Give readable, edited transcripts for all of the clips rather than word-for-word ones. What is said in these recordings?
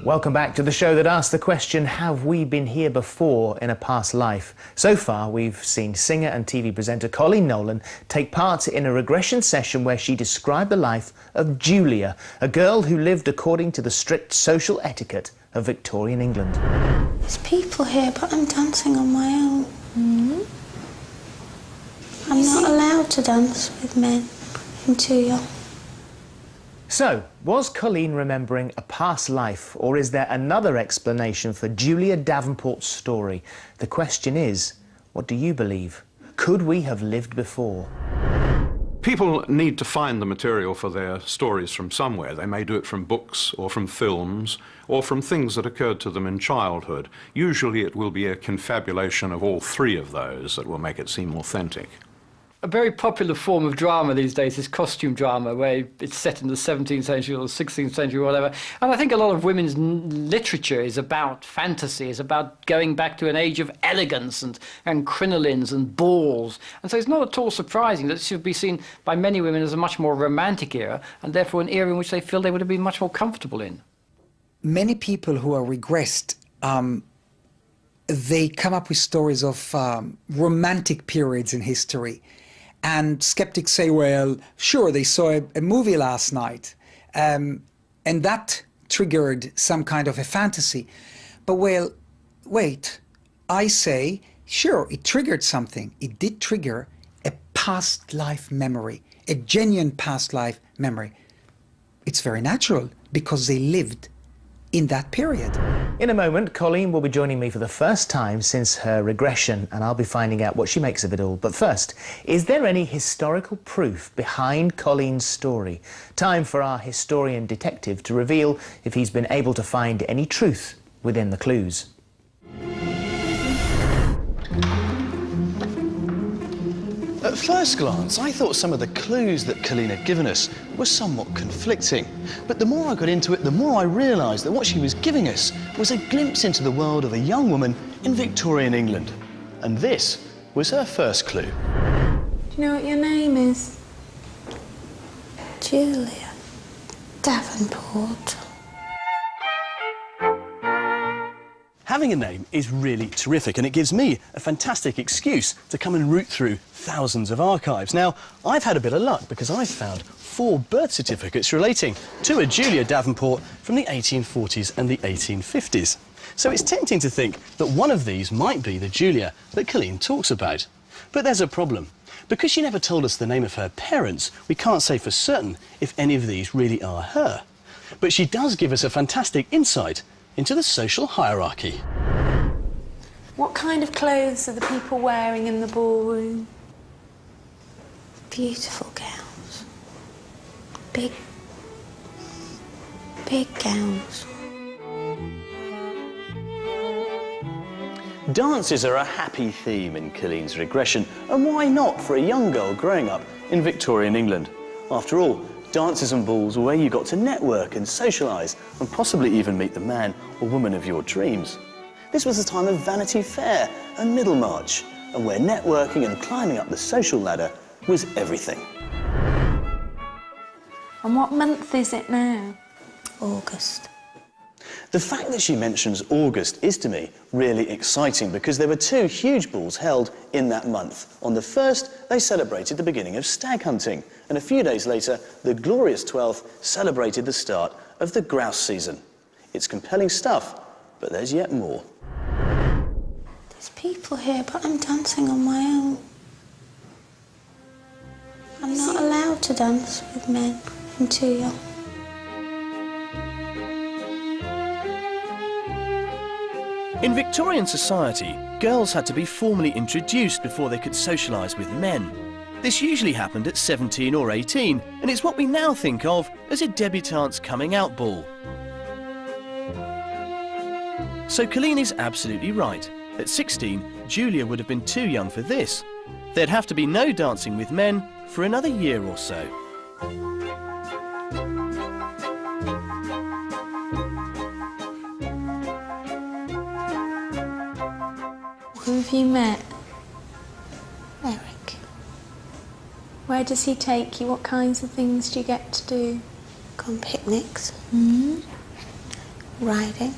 Welcome back to the show that asks the question, have we been here before in a past life? So far, we've seen singer and TV presenter Coleen Nolan take part in a regression session where she described the life of Julia, a girl who lived according to the strict social etiquette of Victorian England. There's people here, but I'm dancing on my own. I'm not allowed to dance with men. I'm too young. So, was Coleen remembering a past life, or is there another explanation for Julia Davenport's story? The question is, what do you believe? Could we have lived before? People need to find the material for their stories from somewhere. They may do it from books or from films or from things that occurred to them in childhood. Usually it will be a confabulation of all three of those that will make it seem authentic. A very popular form of drama these days is costume drama, where it's set in the 17th century or 16th century or whatever. And I think a lot of women's literature is about fantasy, is about going back to an age of elegance and crinolines and balls. And so it's not at all surprising that it should be seen by many women as a much more romantic era, and therefore an era in which they feel they would have been much more comfortable in. Many people who are regressed, they come up with stories of romantic periods in history. And skeptics say, well, sure, they saw a movie last night, and that triggered some kind of a fantasy. But, well, wait, I say, sure, it triggered something. It did trigger a past life memory, a genuine past life memory. It's very natural, because they lived in that period. In a moment, Coleen will be joining me for the first time since her regression, and I'll be finding out what she makes of it all. But first, is there any historical proof behind Coleen's story? Time for our historian detective to reveal if he's been able to find any truth within the clues. At first glance, I thought some of the clues that Coleen had given us were somewhat conflicting. But the more I got into it, the more I realised that what she was giving us was a glimpse into the world of a young woman in Victorian England. And this was her first clue. Do you know what your name is? Julia Davenport. Having a name is really terrific, and it gives me a fantastic excuse to come and root through thousands of archives. Now, I've had a bit of luck because I've found 4 birth certificates relating to a Julia Davenport from the 1840s and the 1850s. So it's tempting to think that one of these might be the Julia that Coleen talks about. But there's a problem. Because she never told us the name of her parents, we can't say for certain if any of these really are her. But she does give us a fantastic insight into the social hierarchy. What kind of clothes are the people wearing in the ballroom? Beautiful gowns. Big gowns. Dances are a happy theme in Coleen's regression, and why not for a young girl growing up in Victorian England? After all, dances and balls were where you got to network and socialise and possibly even meet the man or woman of your dreams. This was a time of Vanity Fair and Middlemarch, and where networking and climbing up the social ladder was everything. And what month is it now? August. The fact that she mentions August is to me really exciting because there were 2 huge balls held in that month. On the first, they celebrated the beginning of stag hunting, and a few days later, the glorious 12th celebrated the start of the grouse season. It's compelling stuff, but there's yet more. There's people here, but I'm dancing on my own. I'm not allowed to dance with men. I'm too young. In Victorian society, girls had to be formally introduced before they could socialise with men. This usually happened at 17 or 18, and it's what we now think of as a debutante's coming out ball. So Coleen is absolutely right. At 16, Julia would have been too young for this. There'd have to be no dancing with men for another year or so. Who have you met? Eric. Where does he take you? What kinds of things do you get to do? Go on picnics. riding.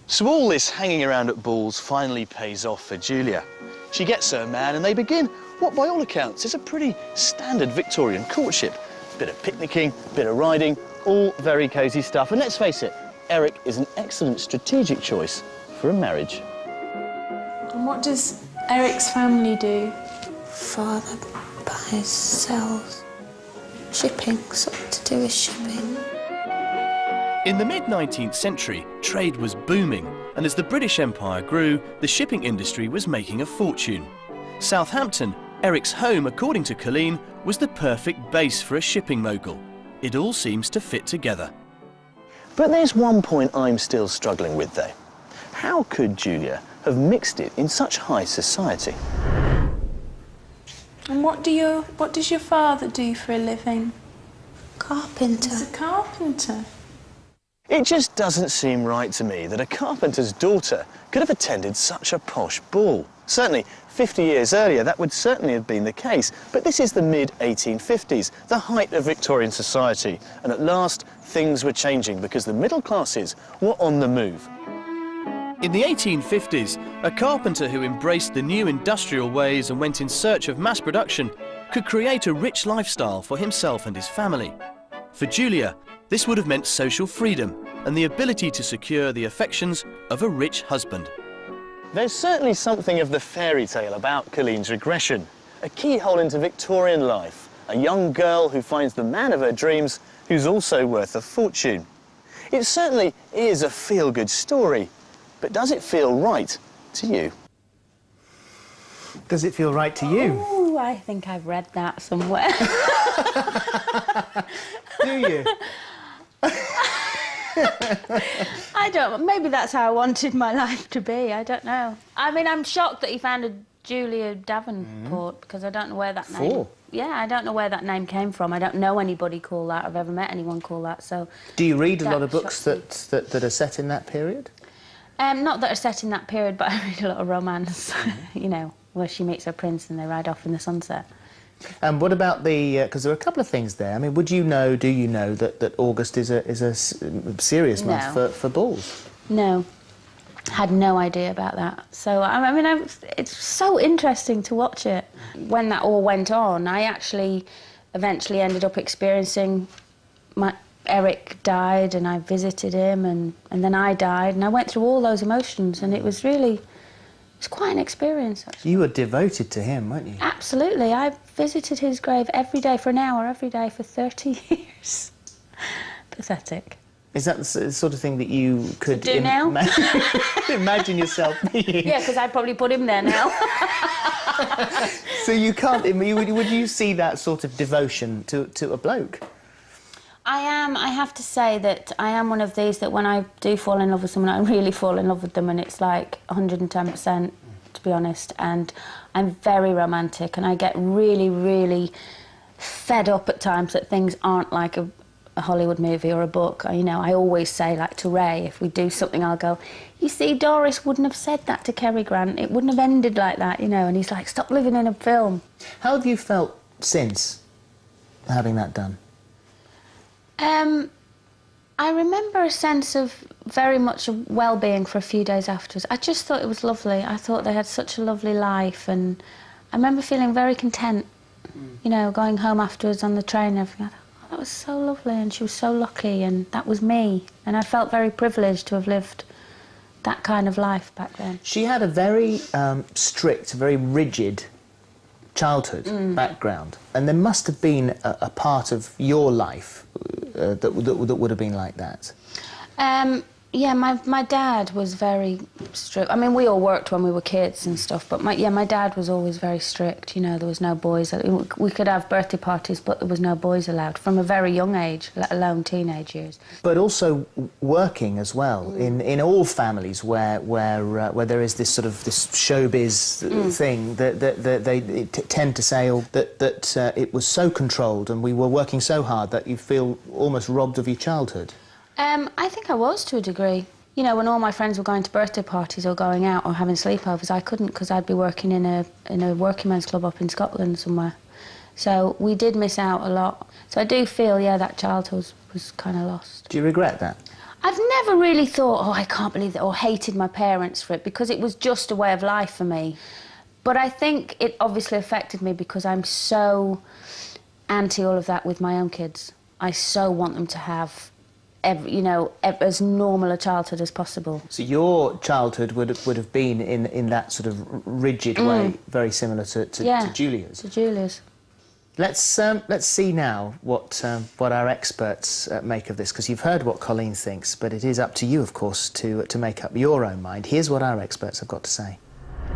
So all this hanging around at balls finally pays off for Julia. She gets her man and they begin what by all accounts is a pretty standard Victorian courtship. Bit of picnicking, bit of riding, all very cosy stuff. And let's face it, Eric is an excellent strategic choice for a marriage. And what does Eric's family do? Father buys, sells, shipping, something to do with shipping. In the mid-19th century, trade was booming, and as the British Empire grew, the shipping industry was making a fortune. Southampton, Eric's home, according to Coleen, was the perfect base for a shipping mogul. It all seems to fit together. But there's one point I'm still struggling with, though. How could Julia have mixed it in such high society? And what does your father do for a living? Carpenter. He's a carpenter. It just doesn't seem right to me that a carpenter's daughter could have attended such a posh ball. Certainly, 50 years earlier, that would certainly have been the case. But this is the mid-1850s, the height of Victorian society. And at last, things were changing because the middle classes were on the move. In the 1850s, a carpenter who embraced the new industrial ways and went in search of mass production could create a rich lifestyle for himself and his family. For Julia, this would have meant social freedom and the ability to secure the affections of a rich husband. There's certainly something of the fairy tale about Coleen's regression, a keyhole into Victorian life, a young girl who finds the man of her dreams who's also worth a fortune. It certainly is a feel-good story, but does it feel right to you? Does it feel right to you? Oh, I think I've read that somewhere. Do you? I don't. Maybe that's how I wanted my life to be. I don't know. I mean, I'm shocked that he founded Julia Davenport because I don't know where that name. Yeah, I don't know where that name came from. I don't know anybody called that. I've ever met anyone called that. So. Do you read a lot of books that are set in that period? Not that are set in that period, but I read a lot of romance. You know, where she meets her prince and they ride off in the sunset. And what about the? Because there are a couple of things there. I mean, do you know that August is a serious month for balls? No, had no idea about that. So I mean, it's so interesting to watch it. When that all went on, I actually eventually ended up experiencing Eric died, and I visited him, and then I died, and I went through all those emotions, and it was quite an experience, actually. You were devoted to him, weren't you? Absolutely. I visited his grave every day for an hour, every day for 30 years. Pathetic. Is that the sort of thing that you could do now? Imagine yourself being? Yeah, because I'd probably put him there now. So you can't... Would you see that sort of devotion to a bloke? I am. I have to say that I am one of these that when I do fall in love with someone, I really fall in love with them, and it's like 110%, to be honest. And I'm very romantic, and I get really, really fed up at times that things aren't like a Hollywood movie or a book. You know, I always say, like to Ray, if we do something, I'll go, you see, Doris wouldn't have said that to Cary Grant. It wouldn't have ended like that, you know. And he's like, stop living in a film. How have you felt since having that done? I remember a sense of very much well-being for a few days afterwards. I just thought it was lovely. I thought they had such a lovely life, and I remember feeling very content, you know, going home afterwards on the train and everything. I thought, oh, that was so lovely, and she was so lucky, and that was me. And I felt very privileged to have lived that kind of life back then. She had a very strict, very rigid childhood background, and there must have been a part of your life that would have been like that. Yeah, my dad was very strict. I mean, we all worked when we were kids and stuff, but my dad was always very strict. You know, there was no boys. We could have birthday parties, but there was no boys allowed from a very young age, let alone teenage years. But also working as well in all families where there is this sort of this showbiz thing that they tend to say that it was so controlled and we were working so hard that you feel almost robbed of your childhood. I think I was, to a degree. You know, when all my friends were going to birthday parties or going out or having sleepovers, I couldn't because I'd be working in a working men's club up in Scotland somewhere. So we did miss out a lot. So I do feel, yeah, that childhood was kind of lost. Do you regret that? I've never really thought, oh, I can't believe that, or hated my parents for it, because it was just a way of life for me. But I think it obviously affected me because I'm so anti all of that with my own kids. I so want them to have, as normal a childhood as possible. So your childhood would have been in that sort of rigid way, very similar to Julia's. To Julia's. Let's see now what our experts make of this, because you've heard what Coleen thinks, but it is up to you, of course, to make up your own mind. Here's what our experts have got to say.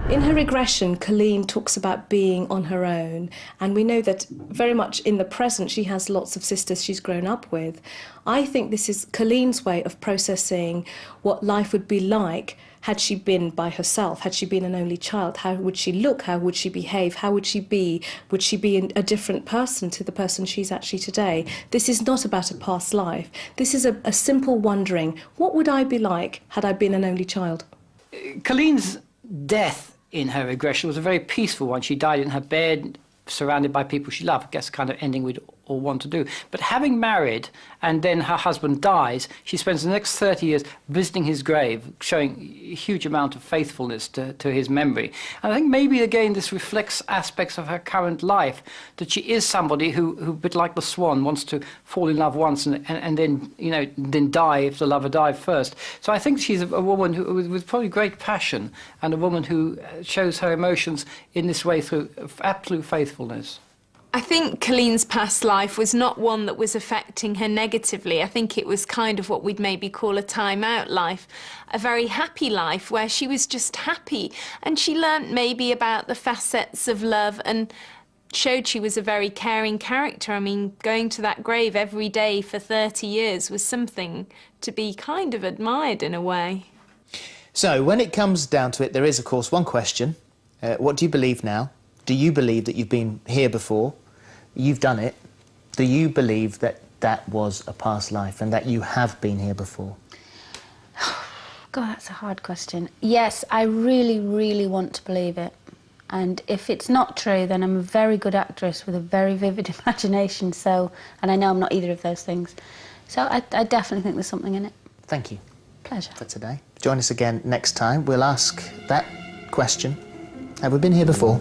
In her regression, Coleen talks about being on her own, and we know that very much in the present she has lots of sisters she's grown up with. I think this is Coleen's way of processing what life would be like had she been by herself, had she been an only child. How would she look? How would she behave? How would she be? Would she be a different person to the person she's actually today? This is not about a past life. This is a simple wondering, what would I be like had I been an only child? Colleen's death in her regression was a very peaceful one. She died in her bed, surrounded by people she loved. I guess the kind of ending we'd all want to do. But having married and then her husband dies, she spends the next 30 years visiting his grave, showing a huge amount of faithfulness to his memory. And I think maybe again this reflects aspects of her current life, that she is somebody who a bit like the swan, wants to fall in love once and then, then die if the lover died first. So I think she's a woman who, with probably great passion, and a woman who shows her emotions in this way through absolute faithfulness. I think Colleen's past life was not one that was affecting her negatively. I think it was kind of what we'd maybe call a time-out life, a very happy life where she was just happy, and she learnt maybe about the facets of love and showed she was a very caring character. I mean, going to that grave every day for 30 years was something to be kind of admired in a way. So, when it comes down to it, there is, of course, one question. What do you believe now? Do you believe that you've been here before? You've done it. Do you believe that that was a past life and that you have been here before? God, that's a hard question. Yes, I really, really want to believe it. And if it's not true, then I'm a very good actress with a very vivid imagination, and I know I'm not either of those things. So I definitely think there's something in it. Thank you. Pleasure. For today. Join us again next time. We'll ask that question. Have we been here before?